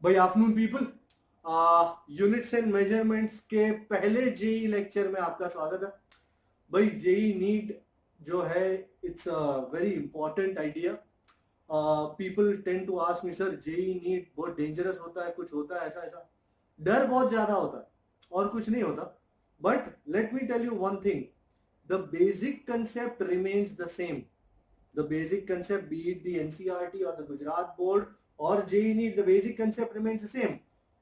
भाई afternoon people, units and measurements के पहले जेई लेक्चर में आपका स्वागत है। भाई जेई नीट जो है, it's a very important idea. People tend to ask me, sir JEE NEET बहुत डेंजरस होता है, कुछ होता है ऐसा ऐसा। डर बहुत ज्यादा होता है और कुछ नहीं होता। But let me tell you one thing, the basic concept remains the same. The basic concept, be it the NCERT or the Gujarat board or JEE NEET, the basic concept remains the same.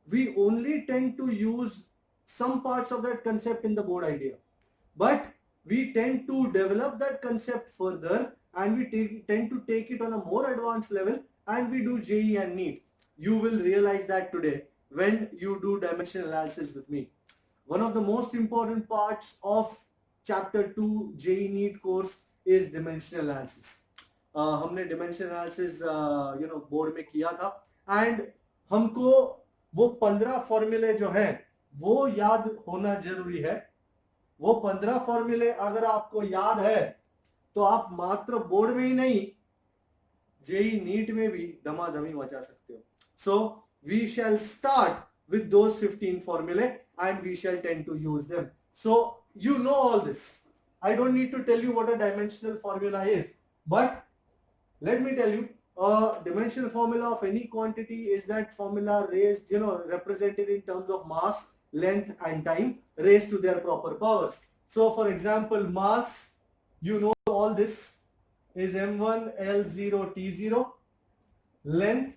We only tend to use some parts of that concept in the board idea, but we tend to develop that concept further, and we tend to take it on a more advanced level, and we do JEE and NEET. You will realize that today when you do dimensional analysis with me. One of the most important parts of chapter 2 JEE NEET course is dimensional analysis. हमने dimensional analysis board में किया था, and हमको वो 15 फॉर्मूले जो हैं वो याद होना जरूरी है. वो 15 फॉर्मूले अगर आपको याद है तो आप मात्र बोर्ड में ही नहीं, जेई नीट में भी धमाधमी मचा सकते हो. So we shall start with those 15 formulae, and we shall tend to use them. So you know all this. I don't need to tell you what a dimensional formula is, but let me tell you, a dimensional formula of any quantity is that formula raised, represented in terms of mass, length and time raised to their proper powers. So for example, mass, you know all this, is m1 l0 t0. Length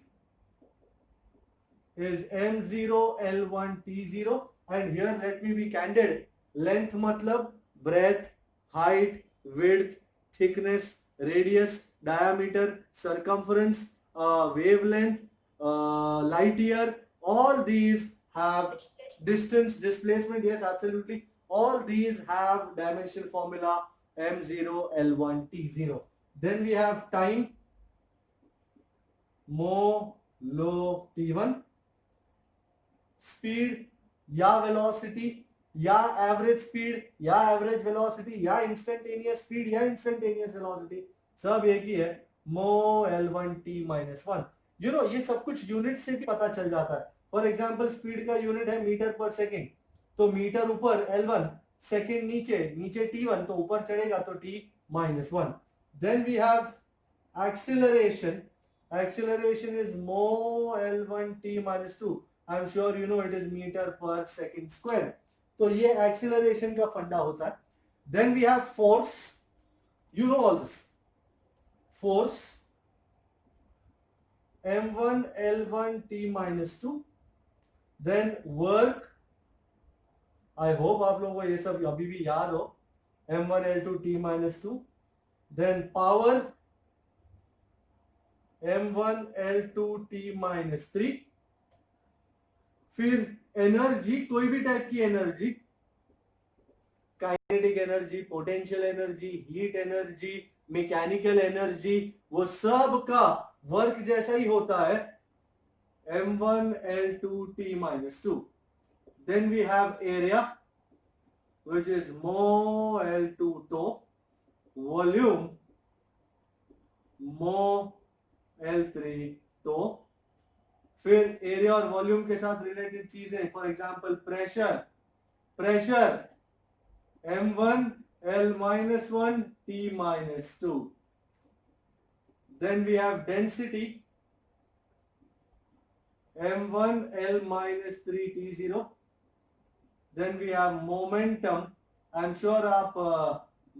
is m0 l1 t0, and here let me be candid. Length matlab breadth, height, width, thickness, radius, diameter, circumference, wavelength, light year. All these have distance, displacement. Yes, absolutely. All these have dimensional formula m0 l1 t0. Then we have time, mo lo t1. Speed या velocity या average speed या average velocity या instantaneous speed या instantaneous velocity, सब एक ही है, मो L1 T minus 1. ये सब कुछ यूनिट से भी पता चल जाता है. फॉर एग्जाम्पल स्पीड का यूनिट है मीटर पर सेकेंड, तो मीटर ऊपर L1, सेकेंड नीचे, नीचे T1, तो ऊपर चढ़ेगा तो T minus 1. Then we have acceleration. Acceleration is mo L1 T minus 2. I am sure you know it is metre per second square. तो ये एक्सिलरेशन का फंडा होता है. Then we have force. You know all this. Force m1 l1 t minus 2. Then work, I hope आप लोगों को ये सब अभी भी याद हो, m1 l2 t minus 2. Then power m1 l2 t minus 3. फिर एनर्जी, कोई भी टाइप की energy, kinetic energy, potential energy, heat energy, mechanical energy, वो सब का वर्क जैसा ही होता है, m1 l2 t minus 2. Then we have area, which is mo l2 tau. Volume mo l3 tau. फिर एरिया और वॉल्यूम के साथ रिलेटेड चीजें, for example pressure. Pressure m1 l minus 1 t minus 2. Then we have density m1 l minus 3 t0. Then we have momentum. I am sure आप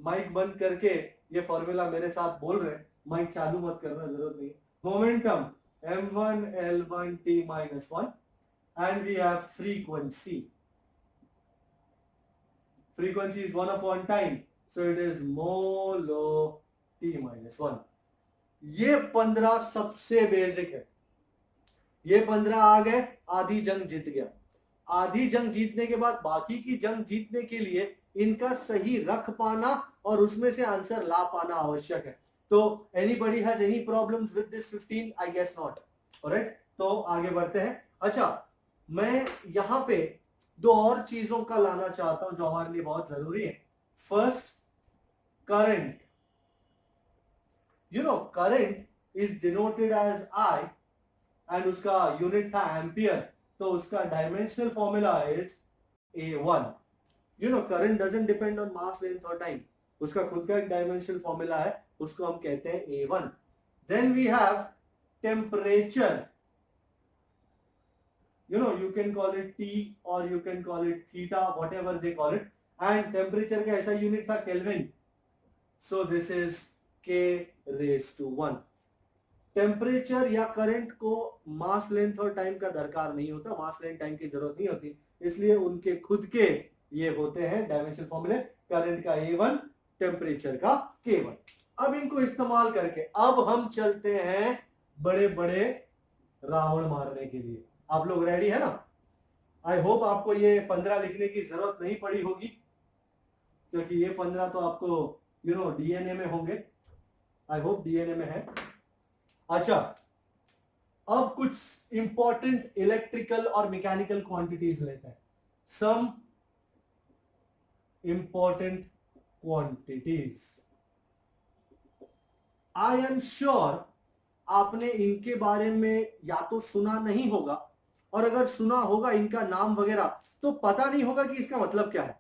mic बंद करके ये formula मेरे साथ बोल रहे हैं, माइक चालू मत करना, जरूरत नहीं. Momentum m1 l1 t minus 1. And we have frequency. Frequency is 1 upon time, so it is mo lo t minus 1. ये 15 सबसे बेसिक है. ये 15 आ गए, आधी जंग जीत गया. आधी जंग जीतने के बाद बाकी की जंग जीतने के लिए इनका सही रख पाना और उसमें से आंसर ला पाना आवश्यक है. तो anybody has any problems with this 15? I guess not. Alright, तो आगे बढ़ते हैं. अच्छा, मैं यहां पे दो और चीजों का लाना चाहता हूं जो हमारे लिए बहुत जरूरी है. First, current. current is denoted as I, and उसका यूनिट था एम्पियर, तो उसका dimensional formula is A1. You know current doesn't depend on mass length और टाइम, उसका खुद का एक डायमेंशनल फॉर्मूला है, उसको हम कहते हैं A1. Then we have temperature, you know you can call it T or you can call it theta, whatever they call it, and temperature का ऐसा यूनिट था kelvin, so this is K raised to 1. Temperature या current को मास length और time का दरकार नहीं होता, मास लेंथ टाइम की जरूरत नहीं होती, इसलिए उनके खुद के ये होते हैं डायमेंशनल फॉर्मूले, करंट का A1, टेम्परेचर का K1. अब इनको इस्तेमाल करके अब हम चलते हैं बड़े बड़े रावण मारने के लिए. आप लोग रेडी है ना? आई होप आपको ये 15 लिखने की जरूरत नहीं पड़ी होगी, क्योंकि ये 15 तो आपको डीएनए में होंगे. आई होप डीएनए में है. अच्छा, अब कुछ इंपॉर्टेंट इलेक्ट्रिकल और मैकेनिकल क्वांटिटीज लेते हैं. Some important quantities. I am sure आपने इनके बारे में या तो सुना नहीं होगा, और अगर सुना होगा इनका नाम वगैरह, तो पता नहीं होगा कि इसका मतलब क्या है.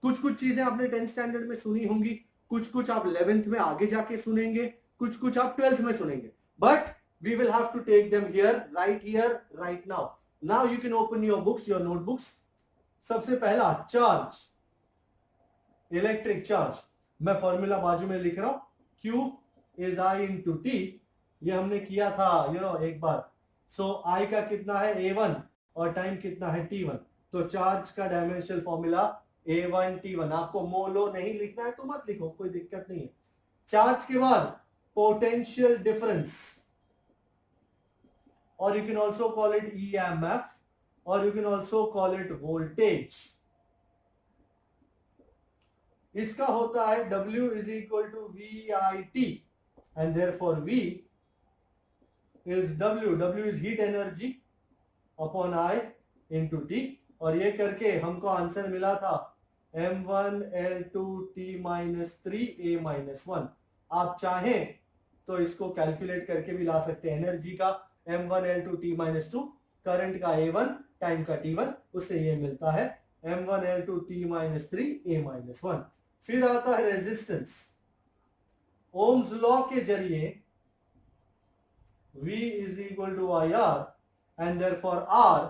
कुछ चीजें आपने 10th स्टैंडर्ड में सुनी होंगी, कुछ आप 11th में आगे जाके सुनेंगे, कुछ आप 12th में सुनेंगे, but we will have to take them here right now. Now you can open your books, your notebooks. सबसे पहला चार्ज, इलेक्ट्रिक चार्ज. मैं फॉर्मूला बाजू में लिख रहा हूं, Q is I into T. ये हमने किया था एक बार. सो I का कितना है A1 और टाइम कितना है T1. तो चार्ज का डायमेंशनल फॉर्मूला A1 T1. आपको मोलो नहीं लिखना है तो मत लिखो, कोई दिक्कत नहीं है. चार्ज के बाद पोटेंशियल डिफरेंस, और you can also call it EMF, और you can also call it voltage. इसका होता है W is equal to VIT, and therefore V is W is heat energy upon I into T. और ये करके हमको answer मिला था M1L2T minus 3A minus 1. आप चाहें तो इसको कैलकुलेट करके भी ला सकते हैं. एनर्जी का M1L2T minus 2, करंट का A1, टाइम का T1, उससे ये मिलता है M1L2T minus 3A minus 1. फिर आता है रेजिस्टेंस. ओम्स लॉ के जरिए V is equal to IR, and therefore R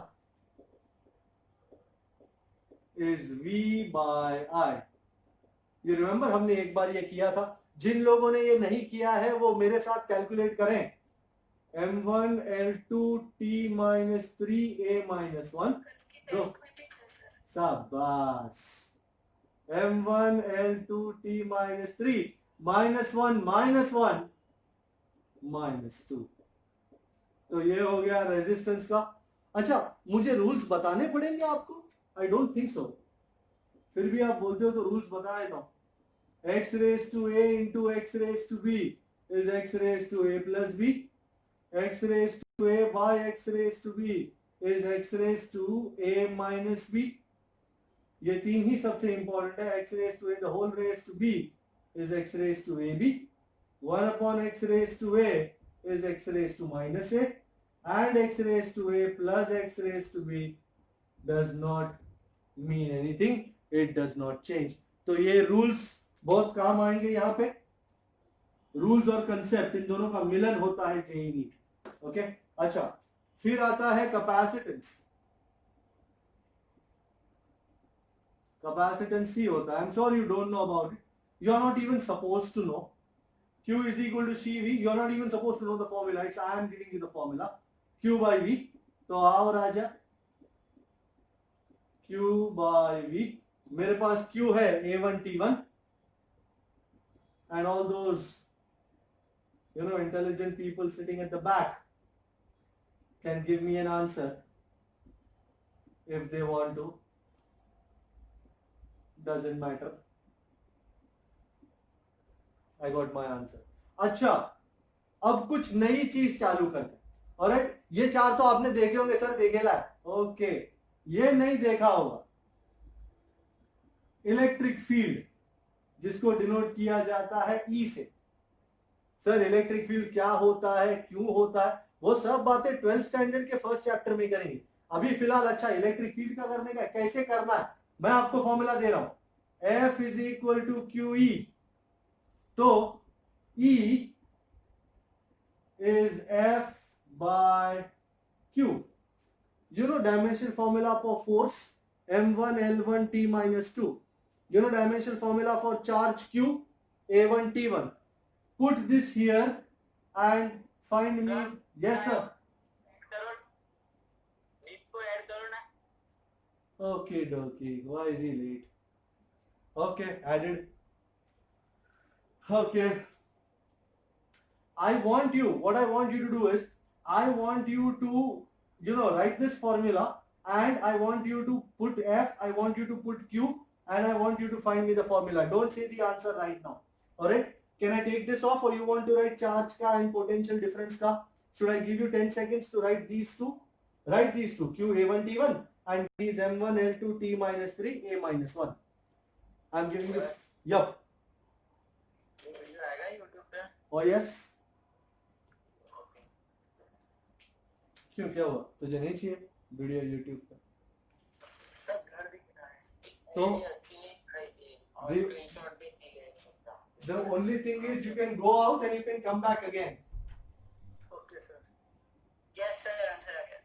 is V by I. You remember हमने एक बार ये किया था. जिन लोगों ने ये नहीं किया है वो मेरे साथ कैलकुलेट करें. M1L2T minus 3A minus 1. तो शाबाश. M1L2T minus 3 minus 1 minus 1 minus 2. तो ये हो गया रेजिस्टेंस का. अच्छा, मुझे रूल्स बताने पड़ेंगे आपको? I don't think so. फिर भी आप बोलते हो तो रूल्स बता देता हूं. x raised to a into x raised to b is x raised to a plus b. x raised to a by x raised to b is x raised to a minus b. ये तीन ही सबसे important है. x raised to a the whole raised to b is x raised to ab. 1 upon x raised to a is x raised to minus a, and x raised to a plus x raised to b does not mean anything. It does not change. तो ये rules बहुत काम आएंगे यहाँ पे. Rules और concept in दोनों का मिलन होता है जेई नीट. ओके. अच्छा, फिर आता है कैपेसिटेंस. कैपेसिटेंस C होता है. I am sure you don't know about it. You are not even supposed to know. Q is equal to CV. You are not even supposed to know the formula. It's I am giving you the formula. Q by V. तो आओ राजा. Q by V. मेरे पास Q है A1 T1. And all those intelligent people sitting at the back can give me an answer if they want to. Doesn't matter. I got my answer. अच्छा, अब कुछ नई चीज चालू करते हैं. ऑलराइट, ये चार तो आपने देखे होंगे सर, देखेला है. ओके, ये नहीं देखा होगा. इलेक्ट्रिक फील्ड, जिसको डिनोट किया जाता है E से. सर इलेक्ट्रिक फील्ड क्या होता है, क्यों होता है, वो सब बातें 12th स्टैंडर्ड के फर्स्ट चैप्टर में करेंगे। अभी फिलहाल अच्छा इलेक्ट्रिक फील्ड का करने का कैसे करना है मैं आपको फॉर्मूला दे रहा हूं, F is equal to Q E. तो E is F by Q. You know dimensional formula for force M1 L1 T minus 2. You know dimensional formula for charge Q A1 T1. Put this here and find me. Yes sir. Okay, dokie. Why is he late? Okay, added. Okay. What I want you to do is, I want you to, write this formula, and I want you to put F, I want you to put Q, and I want you to find me the formula. Don't say the answer right now. Alright? Can I take this off, or you want to write charge ka and potential difference ka? Should I give you 10 seconds to write these two? Write these two, Q A1 T1 and these M1 L2 T minus 3 A minus 1. I'm giving you, yup. Oh yes. क्यों क्या हुआ, तुझे नहीं चाहिए video YouTube पर? तो the only thing is you can go out and you can come back again. Okay sir. Yes sir, answer again.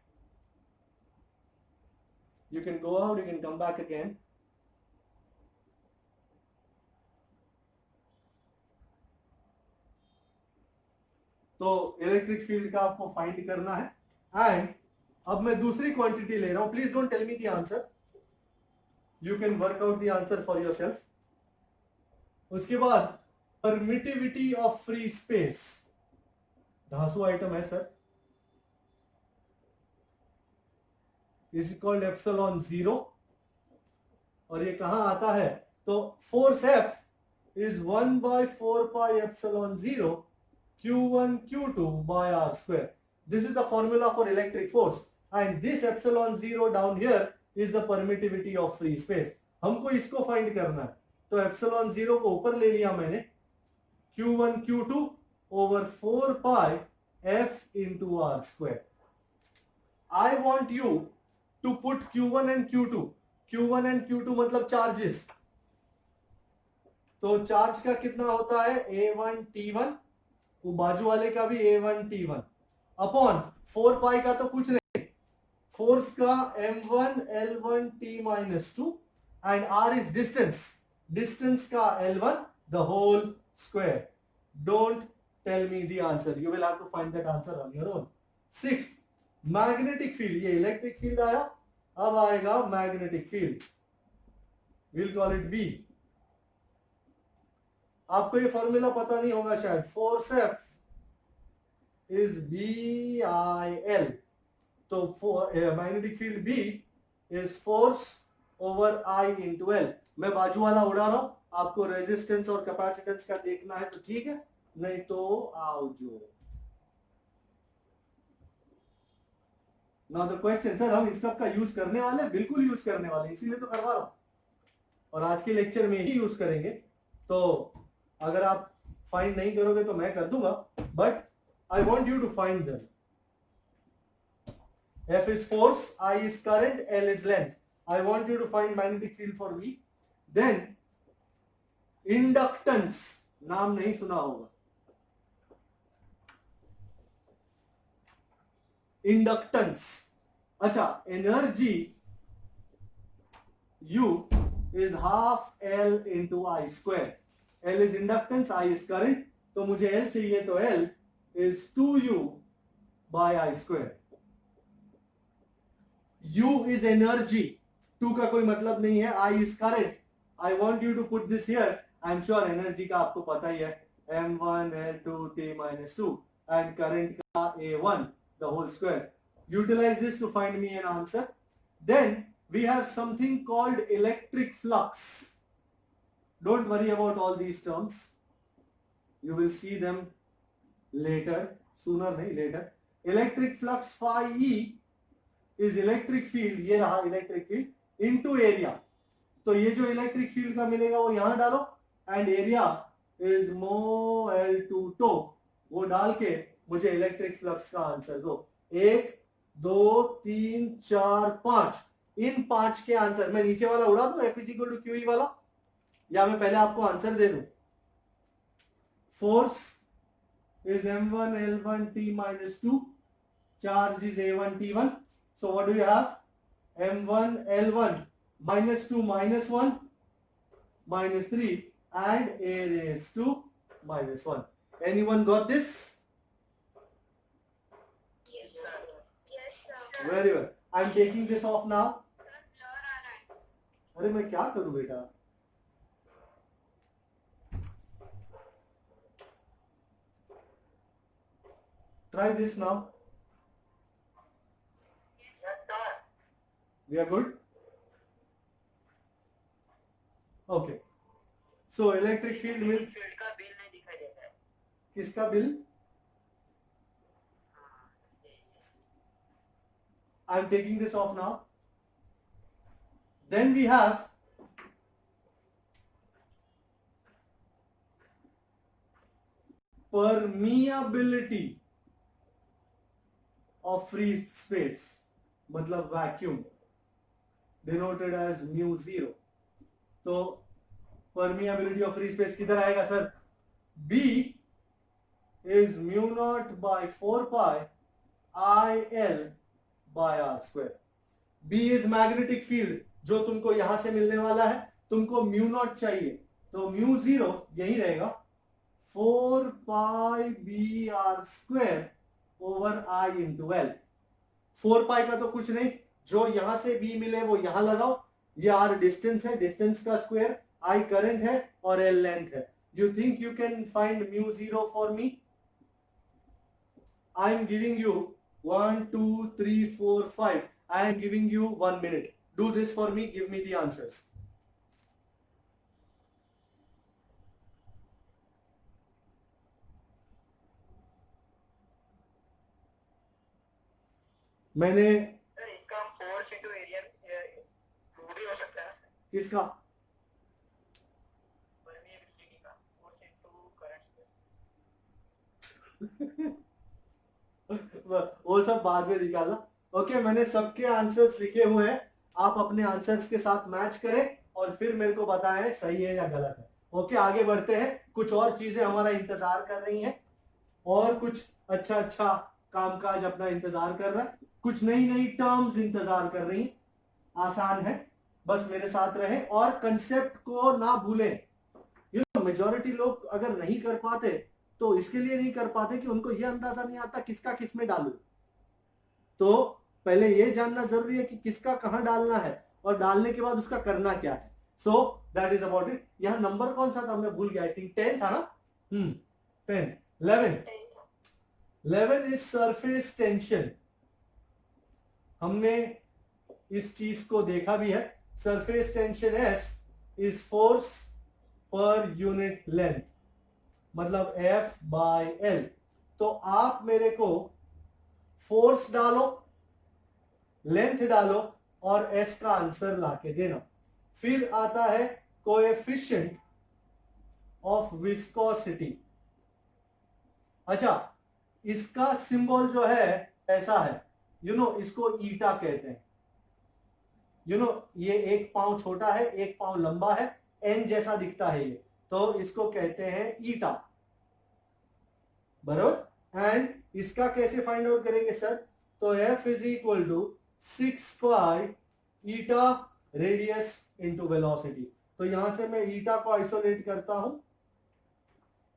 You can go out, you can come back again. तो electric field का आपको find करना है, and अब मैं दूसरी quantity ले रहा हूं. Please don't tell me the answer, you can work out the answer for yourself. उसके बाद परमिटिविटी ऑफ फ्री स्पेस, धांसू आइटम है सर, इज इक्वल एप्सिलॉन 0, और ये कहां आता है, तो force F is 1/4 pi epsilon 0 Q1 Q2 by R square. This is the formula for electric force, and this epsilon 0 down here is the permittivity of free space. हमको इसको find करना है, तो epsilon 0 को ऊपर ले लिया मैंने, Q1 Q2 over 4 pi F into R square. I want you to put Q1 and Q2. Q1 and Q2 मतलब चार्जेस, तो चार्ज का कितना होता है A1 T1, वो बाजू वाले का भी A1 T1 अपॉन 4 पाई का तो कुछ नहीं, फोर्स का M1 L1 T minus 2 and R is distance का L1 the whole square. Don't tell me the answer, you will have to find that answer on your own. 6th, magnetic field. ये electric field आया, अब आएगा magnetic field, we'll call it B. आपको ये formula पता नहीं होगा शायद, फोर्स F इज BIL, तो magnetic field B is force over I into L. मैं बाजू वाला उड़ा रहा हूं, आपको रेजिस्टेंस और कैपेसिटेंस का देखना है तो ठीक है, नहीं तो आओ जो. नाउ द क्वेश्चन, सर हम इस सब का यूज करने वाले हैं, बिल्कुल यूज करने वाले, इसीलिए तो करवा रहा हूं, और आज के लेक्चर में ही यूज करेंगे. तो अगर आप फाइंड नहीं करोगे तो मैं कर दूंगा, but I want you to find them. F is force, I is current, L is length. I want you to find magnetic field for V. Then inductance, नाम नहीं सुना होगा, इंडक्टेंस. अच्छा, energy U is half L into I square. L is inductance, I is current, तो मुझे L चाहिए, तो L is 2U by I square. U is energy, 2 का कोई मतलब नहीं है, I is current. I want you to put this here. I am sure energy का आपको पता ही है, M1 L2 T minus 2 and current का A1 the whole square. Utilize this to find me an answer. Then we have something called electric flux. Don't worry about all these terms. You will see them later, sooner नहीं later. Electric flux phi E is electric field, ये रहा electric field into area. तो ये जो electric field का मिलेगा वो यहां डालो, and area is mo L2 tau, वो डाल के मुझे इलेक्ट्रिक फ्लक्स का आंसर दो। 1 2 3 4 5, इन 5 के आंसर मैं नीचे वाला उड़ा दूं, F is equal to QE वाला, या मैं पहले आपको आंसर दे दूं? Force is m1 l1 t minus 2, charge is a1 t1, so what do you have? m1 l1 minus 2 minus 1 minus 3 and a raised to minus 1. Anyone got this? Yes, sir. Yes, sir. Very well. I'm taking this off now. अरे मैं क्या करूं बेटा? Try this now. Yes, sir. We are good? Okay. So electric field will, field का bill नहीं दिखाई देता है। किसका बिल? हाँ, yes. I'm taking this off now. Then we have permeability of free space, मतलब vacuum, denoted as mu0. तो permeability of free space किधर आएगा sir? B is mu naught by 4 pi IL by R square. B is magnetic field, जो तुमको यहां से मिलने वाला है, तुमको म्यू नॉट चाहिए, तो म्यू 0 यही रहेगा 4 pi B R square over I into L. 4 pi का तो कुछ नहीं, जो यहां से बी मिले वो यहां लगाओ, ये आर डिस्टेंस है, डिस्टेंस का स्क्वायर, आई करंट है और एल लेंथ है। You think you can find mu 0 for me? I am giving you 1 2 3 4 5, I am giving you 1 minute. Do this for me, give me the answers. मैंने sir इसका force into area भी हो सकता है। किसका? परमीएबिलिटी का force into current. वो सब बाद में निकाला। ओके, मैंने सबके आंसर्स लिखे हुए हैं, आप अपने आंसर्स के साथ मैच करें और फिर मेरे को बताएं सही है या गलत है। ओके, आगे बढ़ते हैं। कुछ और चीजें हमारा इंतजार कर रही हैं और कुछ अच्छा अच्छा कामकाज अपना इंतजार कर रहा है, कुछ नई नई टर्म्स इंतजार कर रही हैं। आसान है, बस मेरे साथ रहें और कंसेप्ट को ना भूलें। मेजॉरिटी लोग अगर नहीं कर पाते तो इसके लिए नहीं कर पाते कि उनको यह अंदाजा नहीं आता किसका किस में डालूं। तो पहले ये जानना जरूरी है कि किसका कहां डालना है और डालने के बाद उसका करना क्या है। So that is about it. यहां नंबर कौन सा था मैं भूल गया, आई थिंक 10 था ना। 10 11 इज सरफेस टेंशन। हमने इस चीज को देखा भी है। Surface tension S is force per unit length, मतलब F बाय L। तो आप मेरे को फोर्स डालो, लेंथ डालो और S का आंसर लाके देना। फिर आता है कोएफिशिएंट ऑफ विस्कोसिटी। अच्छा, इसका सिंबल जो है ऐसा है, इसको ईटा कहते हैं। ये एक पांव छोटा है, एक पांव लंबा है, एन जैसा दिखता है ये, तो इसको कहते हैं ईटा, बराबर। एंड इसका कैसे फाइंड आउट करेंगे सर? तो F is equal to 6 pi eta radius into velocity. तो यहां से मैं ईटा को आइसोलेट करता हूं।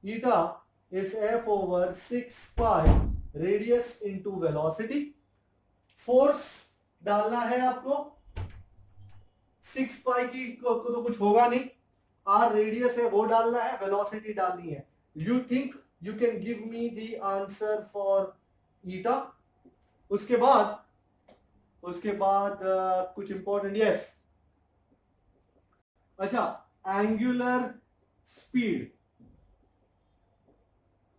Eta is F over 6 pi radius into velocity. Force डालना है आपको, 6 पाई की को तो कुछ होगा नहीं, आर रेडियस है वो डालना है, वेलोसिटी डालनी है। You think you can give me the answer for eta? उसके बाद कुछ इंपॉर्टेंट, यस। अच्छा, एंगुलर स्पीड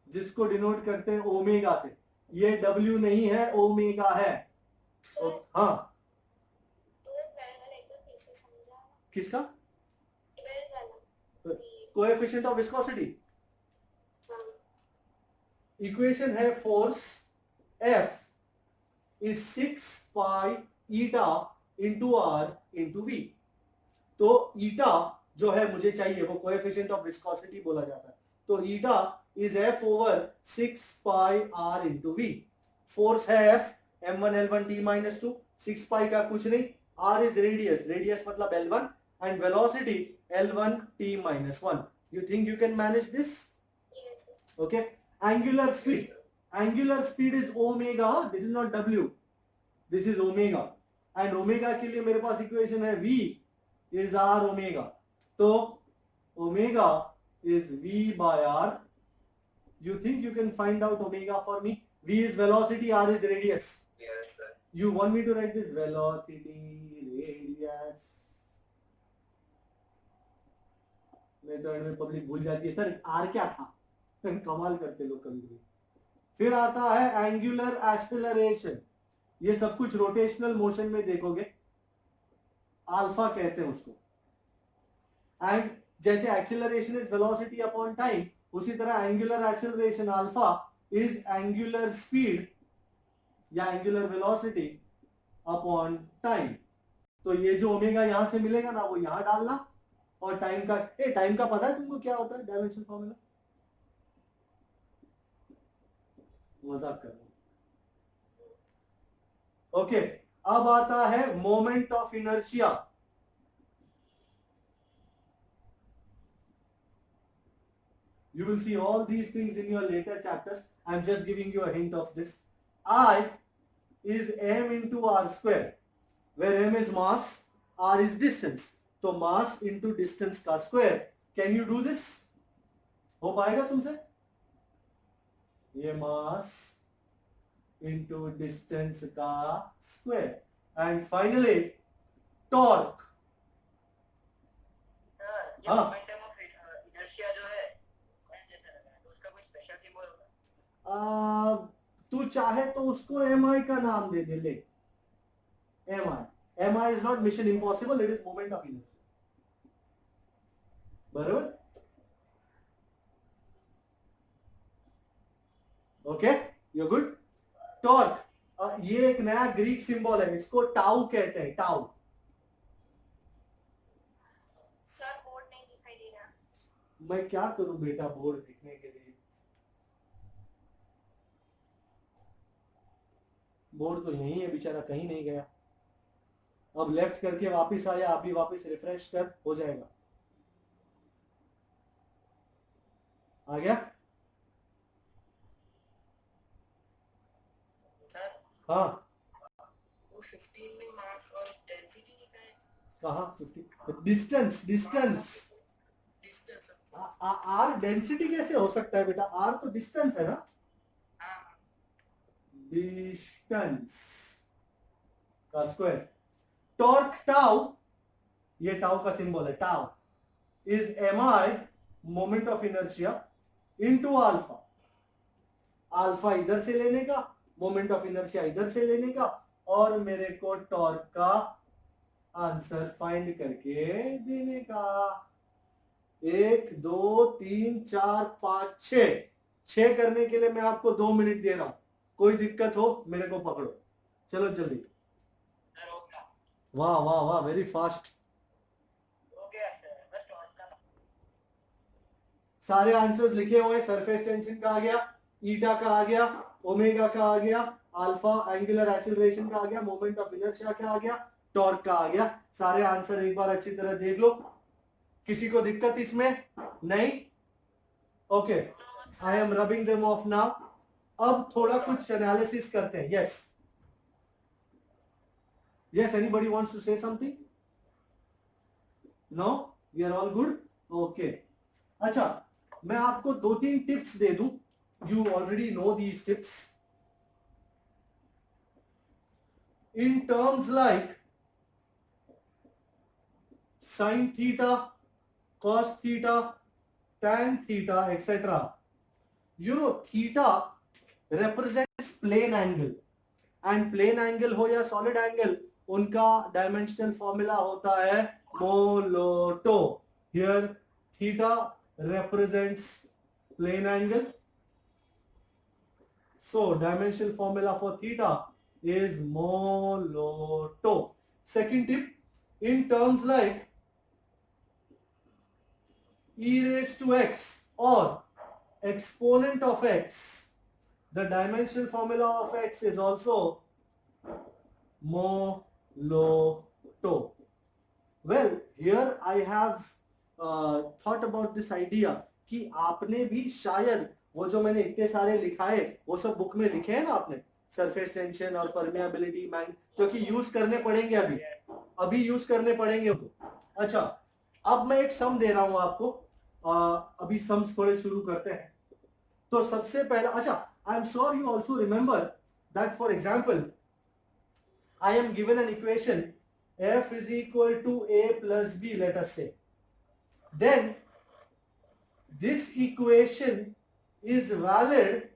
जिसको डिनोट करते हैं ओमेगा से, ये W नहीं है, ओमेगा है। हाँ, किसका? Coefficient of viscosity. इक्वेशन है force F is 6 pi eta into R into V. तो ईटा जो है मुझे चाहिए वो कोएफिशिएंट ऑफ विस्कोसिटी बोला जाता है। तो eta is F over 6 pi R into V. Force है F m1 l1 t minus 2। 6 pi का कुछ नहीं, r इज रेडियस, रेडियस मतलब l1 and velocity l1 t minus 1। You think you can manage this? Yes, sir. Okay. Angular speed, angular speed is omega, this is not w, this is omega. And ओमेगा के लिए मेरे पास equation है v is r omega. तो omega is v by r. You think you can find out omega for me? V is velocity, r is radius. Yes, sir. You want me to write this velocity, radius? Method में public भूल जाती है sir r क्या था। कमाल करते लोग कभी कभी। फिर आता है एंगुलर एक्सेलरेशन। ये सब कुछ रोटेशनल मोशन में देखोगे, अल्फा कहते हैं उसको। एंड जैसे acceleration is velocity upon time, उसी तरह angular acceleration alpha is angular speed या एंगुलर वेलोसिटी अपॉन टाइम। तो ये जो ओमेगा यहां से मिलेगा ना वो यहां डालना, और टाइम का टाइम का पता है तुमको क्या होता है डायमेंशन फॉर्मूला? मजाक कर रहा हूं। ओके, अब आता है moment of inertia. You will see all these things in your later chapters. I'm just giving you a hint of this. I is m into r square, where m is mass, r is distance. तो mass into distance का square. Can you do this? हो पाएगा तुमसे? ये mass into distance का square. And finally, torque. Sir, ये हाँ। momentum of inertia जो है, जैसा लग रहा है, तो उसका कोई special symbol होगा? तू चाहे तो उसको mi का नाम दे दे, ले mi is not mission impossible, it is moment of inertia। बराबर? Okay, you good. टॉर्क, ये एक नया ग्रीक सिंबल है, इसको टाउ कहते हैं, टाउ। सर बोर्ड नहीं दिखाई दे रहा। मैं क्या करूं बेटा बोर्ड दिखने के लिए? बोर्ड तो यही है बेचारा, कहीं नहीं गया। अब लेफ्ट करके वापस आया, अभी वापस रिफ्रेश कर, हो जाएगा। आ गया? सर हाँ, वो 15 में मास और डेंसिटी लिखा है। कहाँ 50? Distance, distance. Distance. R density कैसे हो सकता है बेटा? आर तो डिस्टेंस है ना। हाँ। डिस्टेंस का स्क्वायर। टॉर्क टाउ, ये टाउ का सिंबल है, tau is M I moment of inertia into alpha. Alpha इधर से लेने का, मोमेंट ऑफ इनर्शिया इधर से लेने का, और मेरे को टॉर्क का आंसर फाइंड करके देने का। 1 2 3 4 5 6 करने के लिए मैं आपको 2 मिनट दे रहा हूं। कोई दिक्कत हो मेरे को पकड़ो, चलो जल्दी। वाह वाह वाह, वेरी फास्ट। सारे आंसर्स लिखे हुए। सरफेस टेंशन का आ गया, ईटा का आ गया, ओमेगा का आ गया, अल्फा एंगुलर एक्सीलरेशन का आ गया, मोमेंट ऑफ इनर्शिया का आ गया, टॉर्क का आ गया। सारे आंसर एक बार अच्छी तरह देख लो। किसी को दिक्कत इसमें नहीं? Okay, I am rubbing them off now. अब थोड़ा कुछ एनालिसिस करते हैं। Yes yes, anybody wants to say something? No, we are all good. Okay, अच्छा, मैं आपको 2-3 टिप्स दे दूं। You already know these tips. In terms like sin theta, cos theta, tan theta, etc. You know, theta represents plane angle, and plane angle हो या solid angle, उनका dimensional formula होता है Molotov. Here theta represents plane angle So dimensional formula for theta is Molotov. Second tip, in terms like e raised to x or exponent of x, the dimensional formula of x is also Molotov. Well, here I have thought about this idea कि आपने भी शायद वो जो मैंने इतने सारे लिखाए वो सब बुक में लिखे हैं ना आपने, सरफेस टेंशन और परमेबिलिटी मैंग, क्योंकि यूज करने पड़ेंगे अभी यूज करने पड़ेंगे उनको। अच्छा, अब मैं एक सम दे रहा हूं आपको, अभी सम्स थोड़े शुरू करते हैं। तो सबसे पहला, अच्छा, आई am sure you also remember that for example I am given an equation f is equal to a plus b, let us say. Then this equation is valid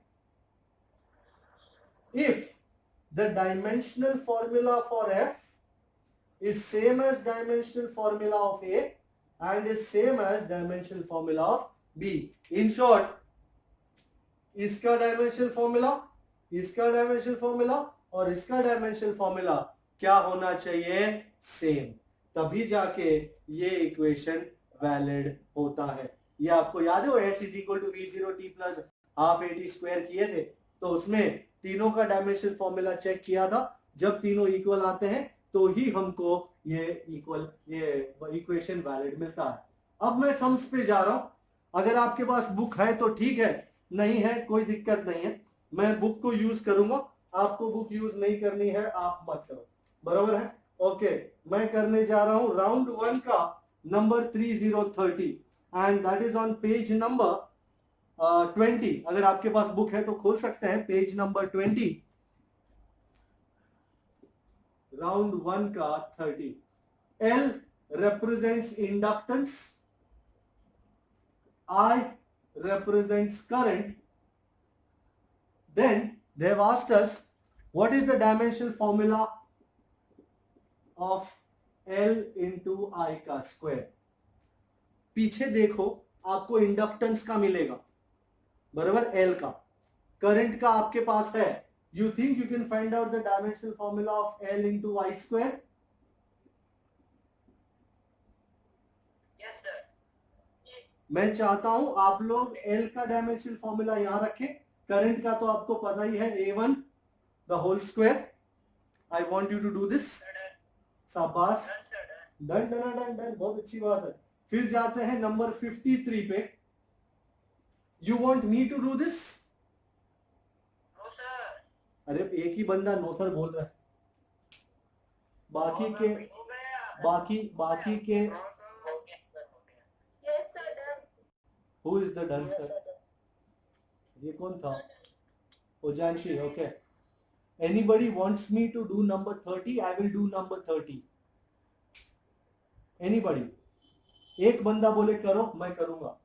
if the dimensional formula for f is same as dimensional formula of a and is same as dimensional formula of b. In short, इसका dimensional formula, इसका dimensional formula और इसका dimensional formula क्या होना चाहिए? Same, तभी जाके ये इक्वेशन वैलिड होता है। ये आपको याद है s is equal to v0t plus half at square किए थे, तो उसमें तीनों का डायमेंशनल फॉर्मूला चेक किया था। जब तीनों इक्वल आते हैं तो ही हमको ये इक्वेशन वैलिड मिलता है। अब मैं सम्स पे जा रहा हूं। अगर आपके पास बुक है तो ठीक है, नहीं है कोई दिक्कत नहीं है, मैं बुक को यूज करूंगा। आपको बुक यूज नहीं करनी है आप मत करो, बराबर है? ओके, मैं करने जा रहा हूं राउंड 1 का number 3030 and that is on page number 20। अगर आपके पास बुक है तो खोल सकते हैं पेज नंबर 20, राउंड 1 का 30। L represents inductance, I represents current. Then they have asked us what is the dimensional formula of L into I का square. पीछे देखो आपको इंडक्टेंस का मिलेगा, बराबर, L का, करंट का आपके पास है। You think you can find out the dimensional formula of L into I square? मैं चाहता हूं आप लोग L का डायमेंशनल फॉर्मूला यहां रखें, करंट का तो आपको पता ही है A1 the whole square. I want you to do this. शाबाश, डन डन डन डन, बहुत अच्छी बात है। फिर जाते हैं नंबर 53 पे। You want me to do this? अरे एक ही बंदा नो सर बोल रहा है, बाकी के who is the done sir? ये कौन था? Ojanshi, okay. Anybody wants me to do number 30? I will do number 30। Anybody? एक बंदा बोले करो, मैं करूंगा।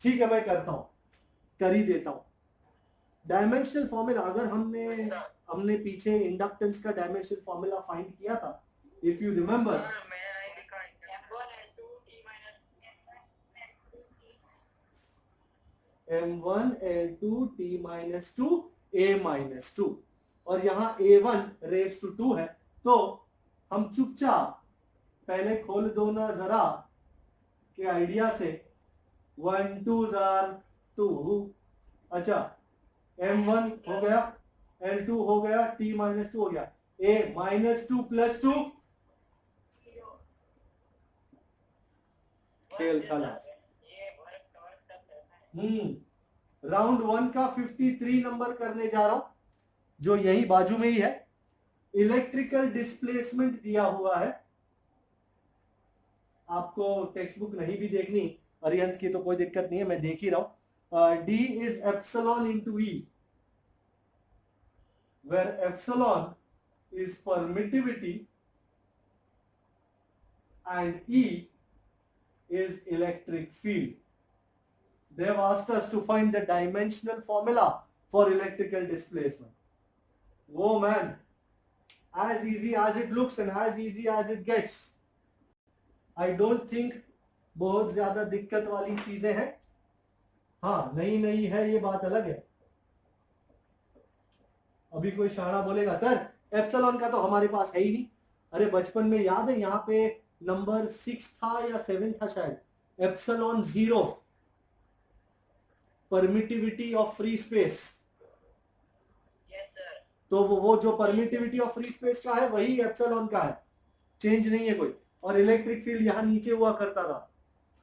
ठीक है, मैं करता हूं, कर ही देता हूं। डायमेंशनल फॉर्मूला, अगर हमने पीछे इंडक्टेंस का डायमेंशनल फॉर्मूला फाइंड किया था, if you remember, m1 l2 t minus 2 a minus 2, और यहाँ a1 रेज टू 2 है, तो हम चुपचाप पहले खोल दो ना जरा के आइडिया से, 1 2 2। अच्छा, m1 हो गया, l2 हो गया, t minus 2 हो गया, a minus 2 plus 2, खेल खलास। राउंड 1 का 53 नंबर करने जा रहा हूं, जो यही बाजू में ही है। इलेक्ट्रिकल डिस्प्लेसमेंट दिया हुआ है, आपको टेक्स्ट बुक नहीं भी देखनी अरिहंत की तो कोई दिक्कत नहीं है, मैं देख ही रहा हूं। D is epsilon into E, where epsilon is permittivity and E is electric field. They have asked us to find the dimensional formula for electrical displacement. Whoa man, as easy as it looks and as easy as it gets. I don't think बहुत ज्यादा दिक्कत वाली चीजें हैं। हाँ, नहीं है ये बात अलग है, अभी कोई शाना बोलेगा सर एप्सिलॉन का तो हमारे पास है ही नहीं। अरे बचपन में याद है यहाँ पे नंबर 6 था या 7 था शायद, epsilon 0, permittivity of free space. Yes sir. तो वो जो परमिटिविटी ऑफ फ्री स्पेस का है वही एप्सिलॉन का है, चेंज नहीं है कोई। और इलेक्ट्रिक फील्ड यहाँ नीचे हुआ करता था,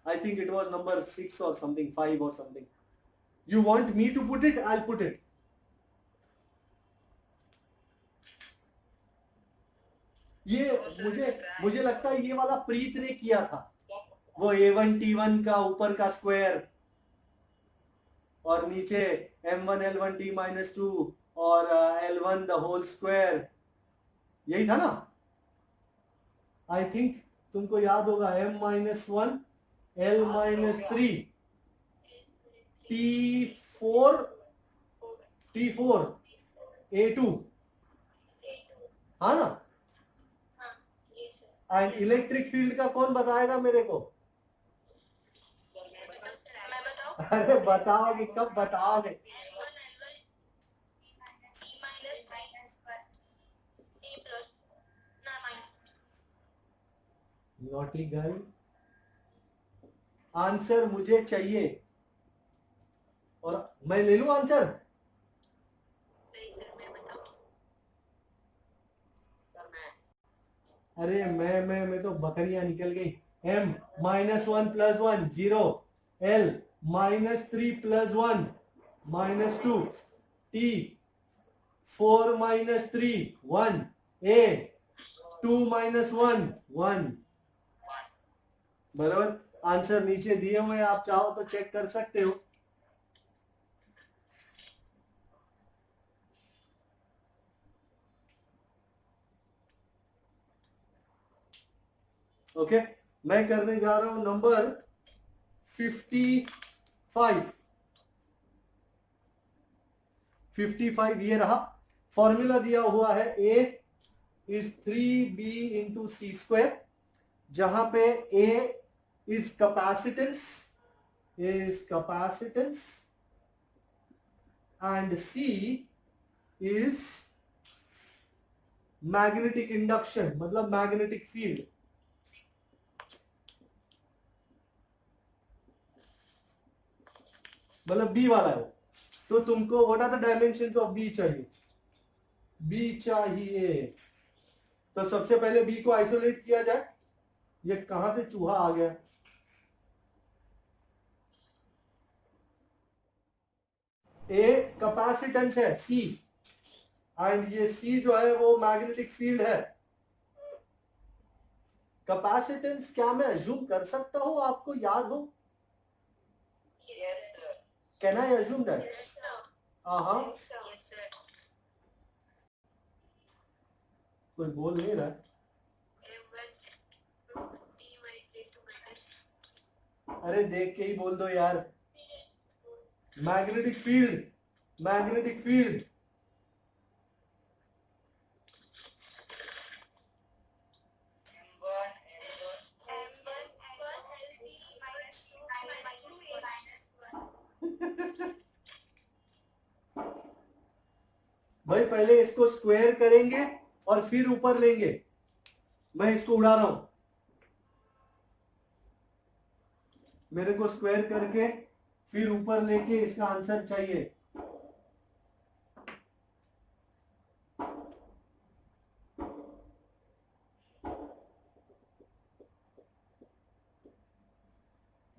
I think it was number 6 और समथिंग, 5 और something. You want me to put it, I put it. ये मुझे मुझे लगता है ये वाला प्रीत ने किया था, वो A1T1 का ऊपर का स्क्वायर और नीचे M1L1T-2 और L1 द होल स्क्वायर, यही था ना? आई थिंक तुमको याद होगा M-1 L-3 T4 A2, हाँ ना? एंड इलेक्ट्रिक फील्ड का कौन बताएगा मेरे को? अरे बताओगे कब बताओगे? नॉटी गर्ल, आंसर मुझे चाहिए और मैं ले लूं आंसर। अरे मैं तो बकरियां निकल गई। M-1 + 1 0, L-3 + 1 -2, T4 - 3 1, A2 - 1 1। बराबर। आंसर नीचे दिए हुए, आप चाहो तो चेक कर सकते हो। ओके, मैं करने जा रहा हूं नंबर 55। 55 ये रहा। फॉर्मूला दिया हुआ है A is 3B into C², जहां पे A is capacitance and C is magnetic induction, मतलब मैग्नेटिक फील्ड। मतलब बी वाला है। तो तुमको what are the dimensions of B चाहिए? बी चाहिए तो सबसे पहले बी को आइसोलेट किया जाए। ये कहां से चूहा आ गया? ए कैपेसिटेंस है सी, एंड ये सी जो है वो मैग्नेटिक फील्ड है। कैपेसिटेंस क्या मैं अज्यूम कर सकता हूं आपको याद हो? Can I assume that? हाँ, कोई बोल नहीं रहा। अरे देख के ही बोल दो यार। Magnetic field, magnetic field. भाई पहले इसको स्क्वायर करेंगे और फिर ऊपर लेंगे। मैं इसको उड़ा रहा हूं, मेरे को स्क्वायर करके फिर ऊपर लेके इसका आंसर चाहिए।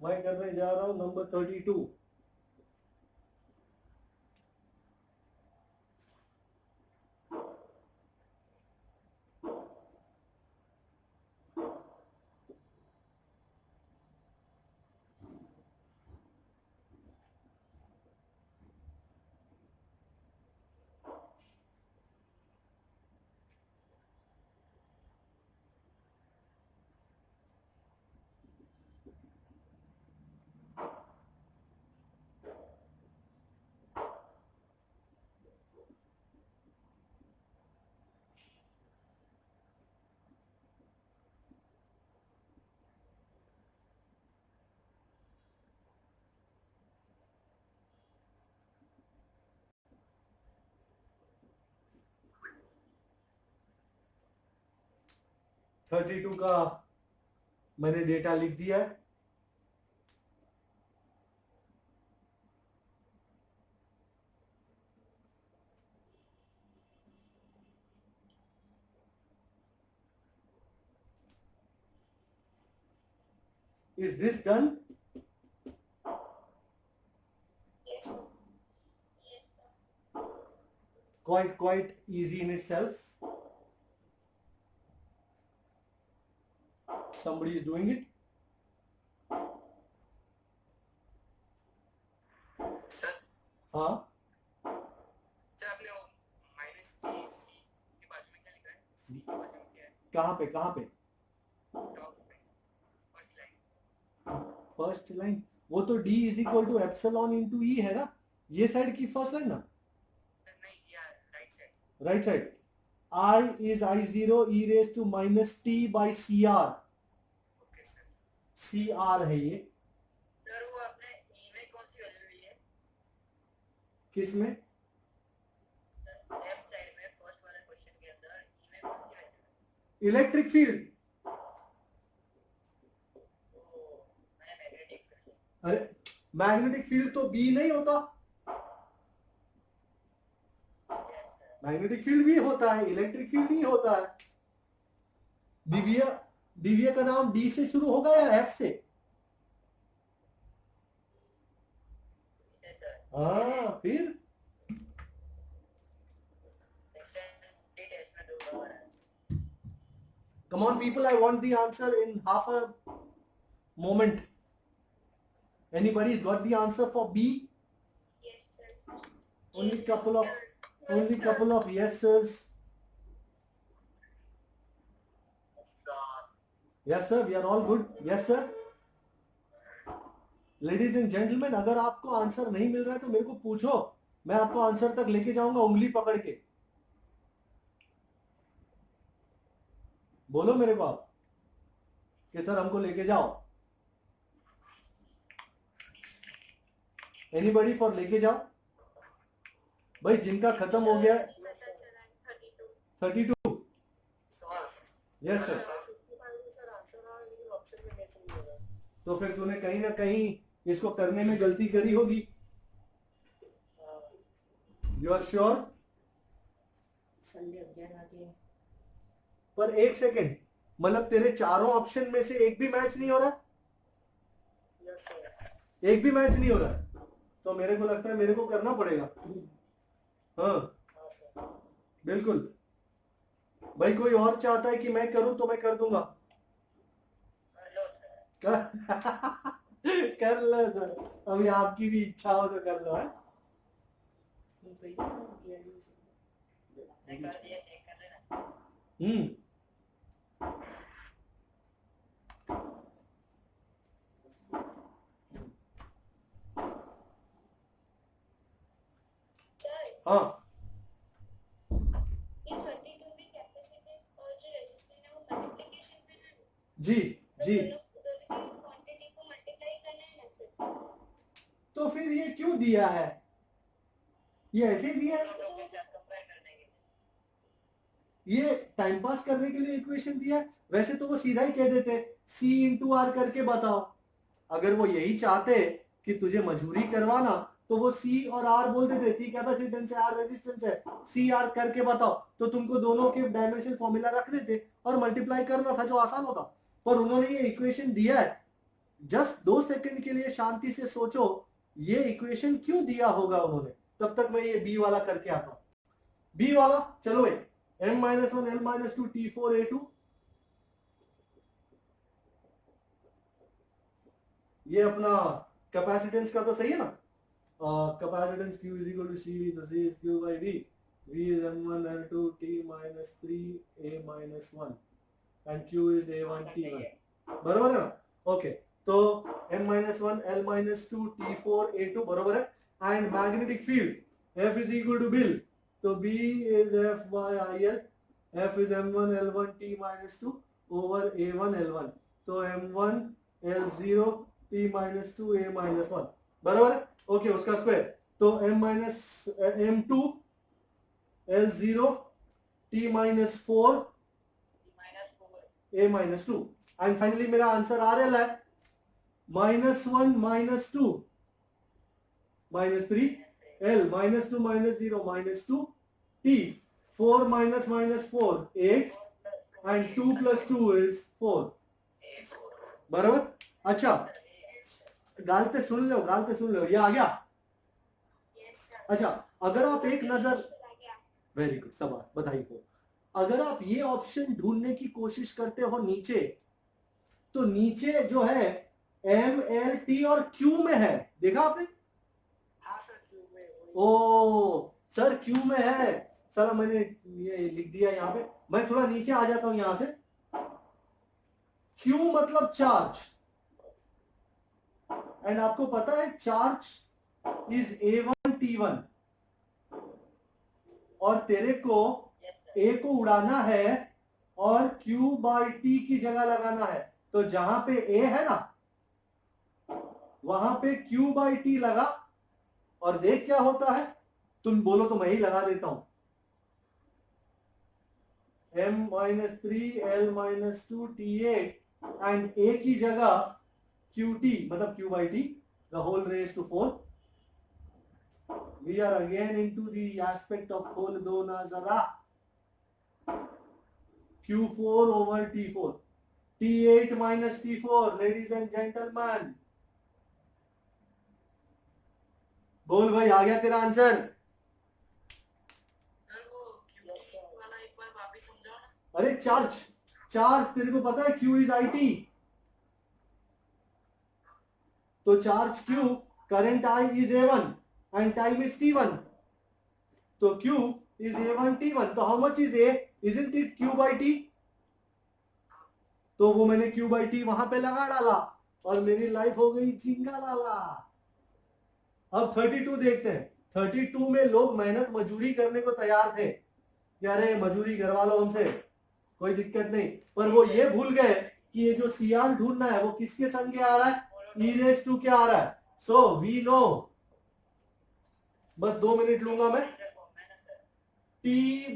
मैं करने जा रहा हूं नंबर 32। 32 का मैंने डेटा लिख दिया है। Is this done? Yes. Quite easy in itself. Somebody is doing it. Sir हाँ, सर आपने वो माइनस टी सी के बाजू में क्या लिखा है? सी के बाजू में क्या है? कहाँ पे टॉप में फर्स्ट लाइन। First line? वो तो d is equal to epsilon into E है ना, ये साइड की फर्स्ट लाइन ना, नहीं यार, right side. Right side. I is I0 e raised to minus t by CR. Okay sir. CR है ये। सर वो आपने ई में कौन सी वैल्यू ली है? किस में? लेफ्ट साइड में फर्स्ट वाले क्वेश्चन के अंदर ई में कौन सी वैल्यू है? Electric field. मैंने मैग्नेटिक कर लिया। अरे मैग्नेटिक फील्ड तो B नहीं होता, मैग्नेटिक फील्ड भी होता है, इलेक्ट्रिक फील्ड नहीं होता है। दिव्य, दिव्य का नाम D से शुरू होगा या F से? हाँ, फिर come on people, I want the answer in half a moment. Anybody's got the answer for B? Yes, sir. Only couple of yes sirs. Yes sir, we are all good. Yes sir. Ladies and gentlemen, अगर आपको answer नहीं मिल रहा है तो मेरे को पूछो, मैं आपको आंसर तक लेके जाऊंगा उंगली पकड़ के। बोलो मेरे को आप कि सर हमको लेके जाओ। एनीबडी फॉर लेके जाओ? भाई जिनका खत्म हो गया 32। Yes sir. तो फिर तूने कहीं ना कहीं इसको करने में गलती करी होगी। You are sure? संडे 11 आगे। पर एक सेकेंड, मतलब तेरे चारों ऑप्शन में से एक भी मैच नहीं हो रहा? Yes sir. एक भी मैच नहीं हो रहा है, तो मेरे को लगता है मेरे को करना पड़ेगा। हाँ बिल्कुल भाई, कोई और चाहता है कि मैं करूं तो मैं कर दूंगा। कर लो सर, अभी आपकी भी इच्छा हो तो कर लो है। हाँ जी जी, तो फिर ये क्यों दिया है? ये ऐसे ही दिया है, ये टाइम पास करने के लिए इक्वेशन दिया है। वैसे तो वो सीधा ही कह देते C इंटू आर करके बताओ। अगर वो यही चाहते कि तुझे मजबूरी करवाना तो वो C और R बोल देते, C कैपेसिटेंस है, R रेजिस्टेंस है, C R करके बताओ, तो तुमको दोनों के डायमेंशन फॉर्मूला रख देते और मल्टीप्लाई करना था, जो आसान होता। पर उन्होंने ये इक्वेशन दिया है। जस्ट 2 सेकंड के लिए शांति से सोचो, ये इक्वेशन क्यों दिया होगा उन्होंने। तब तक मैं ये बी वाला करके आता हूं। बी वाला चलो भाई, m-1 l-2 t4a2, ये अपना कैपेसिटेंस का तो सही है ना। Capacitance q is equal to c, तो c is q by v, v is m1 l2 t minus 3 a minus 1 and q is a1 t1, बराबर है ना। ओके, तो m-1 l-2 t4 a2 बराबर है। And magnetic field f is equal to bill, तो b is f by il, f is m1 l1 t minus 2 over a1 l1, तो m1 l0 t minus 2 a minus 1 बराबर है। Okay, उसका square, तो m2 l0 t minus 4 a minus 2 and finally मेरा answer आ रहा है -1 -2 -3 l -2 -0 -2 t 4 minus 4 8 and 2 plus 2 is 4 बराबर। अच्छा गालते सुन लो ये आ गया। अच्छा अगर आप एक नजर, वेरी गुड सब बधाई हो। अगर आप ये ऑप्शन ढूंढने की कोशिश करते हो नीचे, तो नीचे जो है एम एल टी और क्यू में है, देखा आपने? ओ सर क्यू में है सर, मैंने ये लिख दिया यहाँ पे। मैं थोड़ा नीचे आ जाता हूं यहां से। क्यू मतलब चार्ज, एंड आपको पता है चार्ज इज A1 T1, और तेरे को ए को उड़ाना है और Q बाई टी की जगह लगाना है। तो जहां पे ए है ना वहां पे Q बाई टी लगा, और देख क्या होता है। तुम बोलो तो मैं ही लगा देता हूं। m-3 l-2 t8 and a की जगह qt मतलब q by t the whole raised to 4. We are again into the aspect of खोल दो ना जरा। q4 over t4 t8 minus t4 ladies and gentlemen। बोल भाई आ गया तेरा आंसर? अरे चार्ज तेरे को पता है Q इज IT, तो charge Q current I is A1 and time is T1, तो Q इज A1 T1, तो how much is A, isn't it Q by T? तो वो मैंने Q by T वहां पे लगा डाला और मेरी लाइफ हो गई चिंगा लाला। अब 32 देखते हैं। 32 में लोग मेहनत मजूरी करने को तैयार थे, अरे मजूरी करवा लो उनसे, कोई दिक्कत नहीं, पर वो ये भूल गए कि ये जो CR ढूंढना है वो किसके संग आ रहा है, e raised to क्या आ रहा है। सो वी नो, बस 2 मिनट लूंगा मैं। T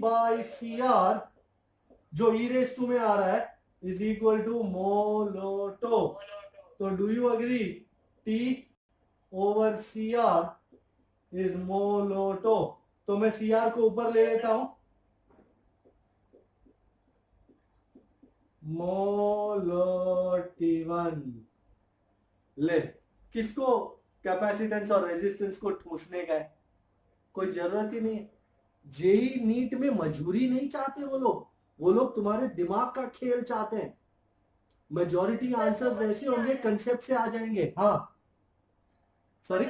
by CR जो e raised to में आ रहा है इज इक्वल टू मोलोटो। तो do you agree T over CR is मोलोटो। तो मैं CR को ऊपर ले लेता हूं, मोलोटी1 ले। किसको कैपेसिटेंस और रेजिस्टेंस को ठूसने का है, कोई जरूरत ही नहीं है। जेई नीट में मजूरी नहीं चाहते वो लोग तुम्हारे दिमाग का खेल चाहते हैं। मेजॉरिटी आंसर्स ऐसे होंगे कंसेप्ट से आ जाएंगे। हाँ सॉरी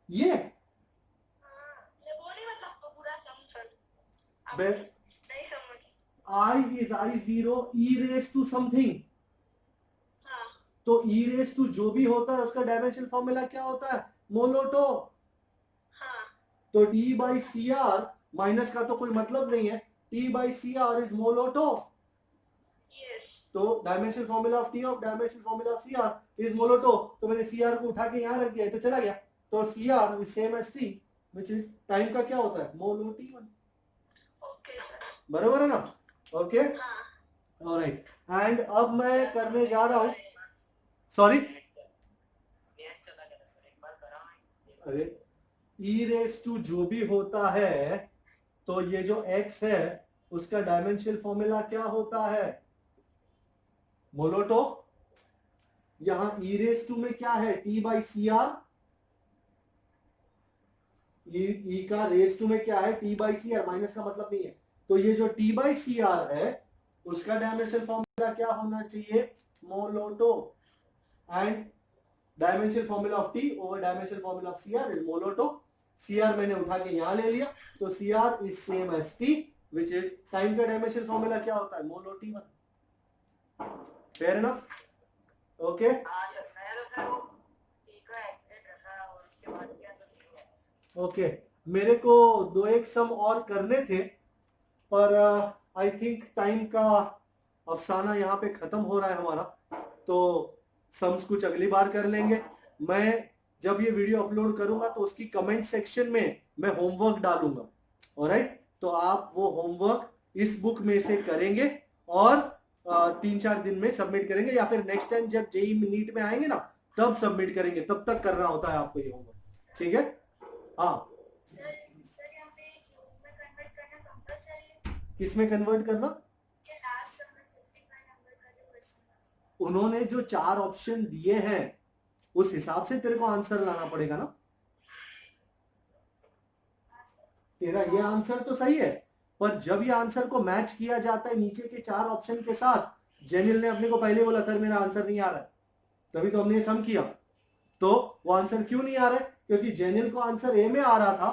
ये I is I0 e raised to something, तो e raised to जो भी होता है उसका डायमेंशनल फॉर्मूला क्या होता है, मोलोटो। तो T by CR माइनस का तो कोई मतलब नहीं है, T by CR इज मोलोटो। तो dimensional formula of T of dimensional formula of CR is मोलोटो। तो मैंने CR को उठा के यहाँ रख दिया तो चला गया। तो CR is same as T which is time का क्या होता है, मोलोटी1। बराबर है ना? Okay alright. एंड अब मैं करने जा रहा हूं, सॉरी अरे e रेस टू जो भी होता है, तो ये जो x है उसका डायमेंशनल फॉर्मूला क्या होता है, मोलोटो। यहां e रेस टू में क्या है, t बाई CR, e का रेस टू में क्या है, t बाई CR, माइनस का मतलब नहीं है। तो ये जो t बाई CR है उसका डायमेंशनल फॉर्मूला क्या होना चाहिए, मोलोटो। And dimensional formula of t over dimensional formula of CR is मोलोटो। CR मैंने उठा के यहां ले लिया, तो CR is same as t which is time का डायमेंशनल फॉर्मूला क्या होता है, मोलोटी1। Fair enough? Okay okay. मेरे को 2-1 सम और करने थे, पर आई थिंक टाइम का अफसाना यहाँ पे खत्म हो रहा है हमारा, तो सम्स कुछ अगली बार कर लेंगे। मैं जब ये वीडियो अपलोड करूंगा तो उसकी कमेंट सेक्शन में मैं होमवर्क डालूंगा, ऑलराइट? तो आप वो होमवर्क इस बुक में से करेंगे और 3-4 दिन में सबमिट करेंगे, या फिर नेक्स्ट टाइम जब जेई नीट में आएंगे ना तब सबमिट करेंगे, तब तक करना होता है आपको ये होमवर्क, ठीक है। हाँ, सर यहाँ पे योग में कन्वर्ट करना कंपलसरी है? किसमें कन्वर्ट करना? ये लास्ट समय 55 नंबर का जो क्वेश्चन उन्होंने जो 4 ऑप्शन दिए हैं उस हिसाब से तेरे को आंसर लाना पड़ेगा ना। तेरा ये आंसर तो सही है, पर जब ये आंसर को मैच किया जाता है नीचे के 4 ऑप्शन के साथ, जेनिल ने अपने को पहले बोला सर मेरा आंसर नहीं आ रहा है, तभी तो हमने ये सम किया। तो वो आंसर क्यों नहीं आ रहा है? क्योंकि जेनिल को आंसर ए में आ रहा था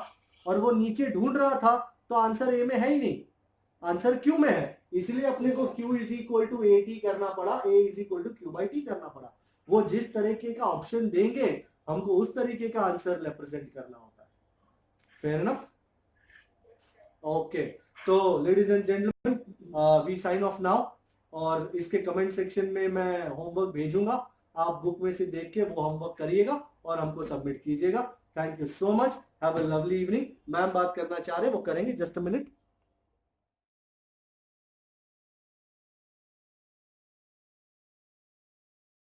और वो नीचे ढूंढ रहा था, तो आंसर ए में है ही नहीं, आंसर क्यू में है, इसलिए अपने को Q is equal to A T करना पड़ा, A is equal to Q by T करना पड़ा। वो जिस तरीके का ऑप्शन देंगे हमको उस तरीके का आंसर रिप्रेजेंट करना होता है। Fair enough? ओके, तो ladies and gentleman we sign off now, और इसके कमेंट सेक्शन में मैं होमवर्क भेजूंगा, आप बुक में से देख के वो होमवर्क करिएगा और हमको सबमिट कीजिएगा। Thank you so much, have a lovely evening. Ma'am बात करना चाह रहे, वो करेंगे, जस्ट अ मिनट।